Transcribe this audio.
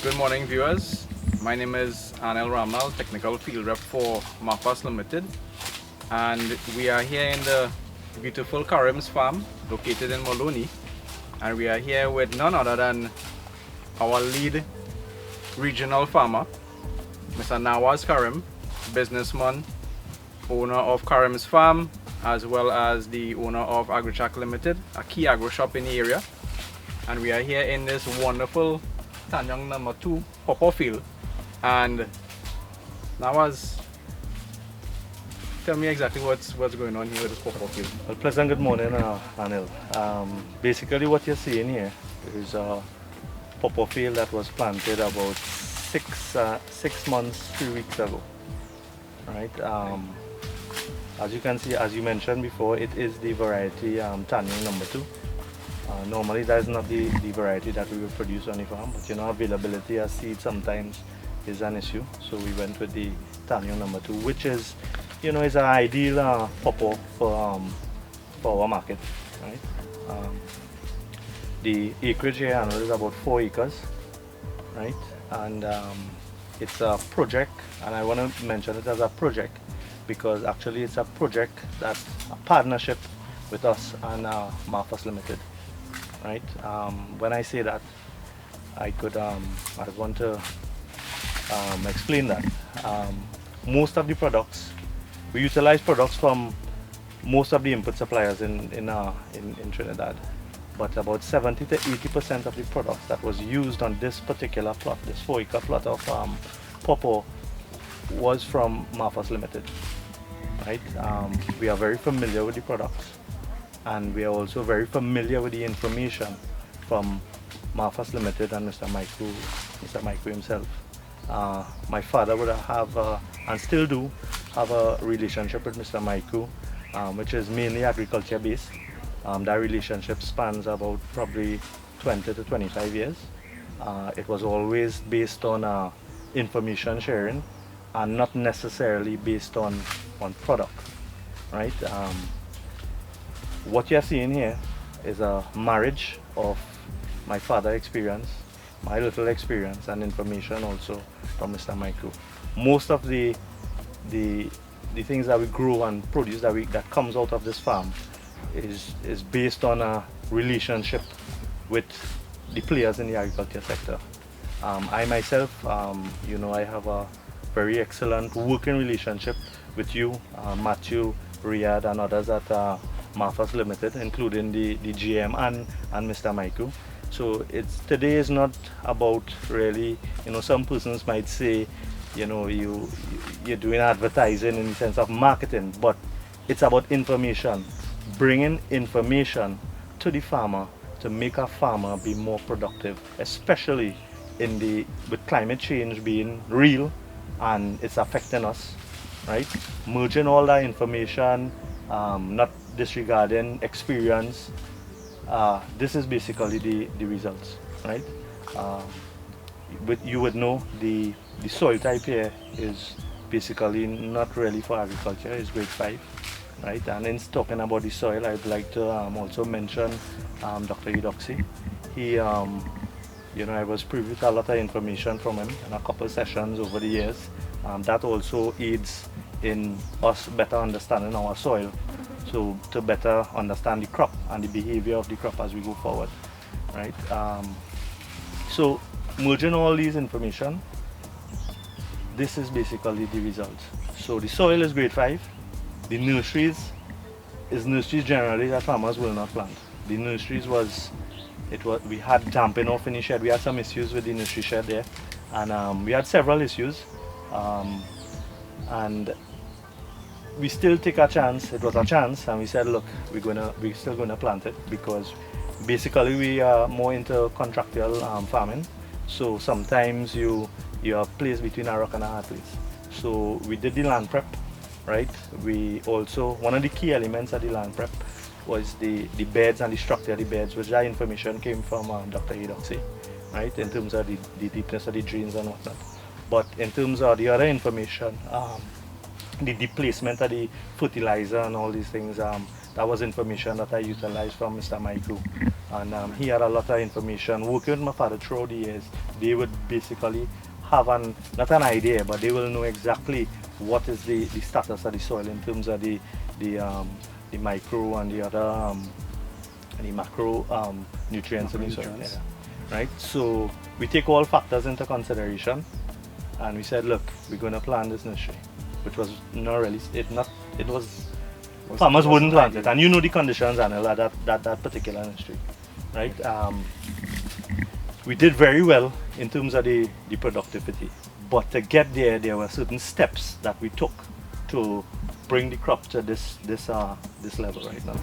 Good morning, viewers. My name is Anil Ramal, Technical Field Rep for MAFAS Limited, and we are here in the beautiful Karim's farm located in Maloney, and we are here with none other than our lead regional farmer, Mr. Nawaz Karim, businessman, owner of Karim's farm, as well as the owner of AgriTrack Limited, a key agro shop in the area. And we are here in this wonderful Tanyang number 2 Papaya Field. And Nawaz, tell me exactly what's going on here with this Papaya Field. Well, pleasant good morning, Anil. Basically what you're seeing here is a Papaya Field that was planted about 6 months, 3 weeks ago. Right? As you can see, as you mentioned before, it is the variety Tanyang number 2. Normally that is not the variety that we will produce on the farm, but you know, availability of seed sometimes is an issue. So we went with the Tanyang number 2, which is, you know, is an ideal pawpaw for our market, right? The acreage here is about 4 acres, right? And it's a project, and I want to mention it as a project because actually it's a project that's a partnership with us and MAFAS Limited, right? When I say that, I want to explain that. Most of the products, we utilize products from most of the input suppliers in Trinidad, but about 70 to 80% of the products that was used on this particular plot, this 4-acre plot of pawpaw, was from MAFAS Limited, right? We are very familiar with the products, and we are also very familiar with the information from MAFAS Limited and Mr. Maiku himself. My father would have, and still do, have a relationship with Mr. Maiku, which is mainly agriculture based. That relationship spans about probably 20 to 25 years. It was always based on information sharing and not necessarily based on product, right? What you're seeing here is a marriage of my father's experience, my little experience, and information also from Mr. Maiku. Most of the things that we grow and produce that comes out of this farm is based on a relationship with the players in the agriculture sector. I myself, you know, I have a very excellent working relationship with you, Matthew, Riyadh, and others at MAFAS Limited, including the GM and Mr. Maiku. So today is not about really, you know, some persons might say, you know, you're doing advertising in the sense of marketing, but it's about information, bringing information to the farmer to make a farmer be more productive, especially with climate change being real and it's affecting us, right? Merging all that information, not disregarding experience. This is basically the results, right? You would know the soil type here is basically not really for agriculture, it's grade 5, right? And in talking about the soil, I'd like to also mention Dr. Eudoxie. He, you know, I was privy to a lot of information from him in a couple of sessions over the years. That also aids in us better understanding our soil, so to better understand the crop and the behavior of the crop as we go forward, right? So merging all these information, this is basically the results. So the soil is grade 5. The nurseries generally that farmers will not plant. The nurseries we had damping off in the shed. We had some issues with the nursery shed there, and we had several issues, and we still take a chance. It was a chance, and we said, look, we're still gonna plant it, because basically we are more into contractual farming. So sometimes you are placed between a rock and a hard place. So we did the land prep, right? We also, one of the key elements of the land prep was the beds and the structure of the beds, which that information came from Dr. Eudoxie, right? In terms of the deepness of the drains and whatnot. But in terms of the other information, the displacement of the fertilizer and all these things, that was information that I utilized from Mr. Micro. And he had a lot of information. Working with my father throughout the years, they would basically have not an idea, but they will know exactly what is the status of the soil in terms of the micro and the other the macro nutrients in the soil. Yeah. Right? So we take all factors into consideration, and we said, look, we're going to plant this nursery, which was not really, farmers wouldn't plant it, and you know the conditions and all that particular nursery, right? We did very well in terms of the productivity, but to get there were certain steps that we took to bring the crop to this level right now.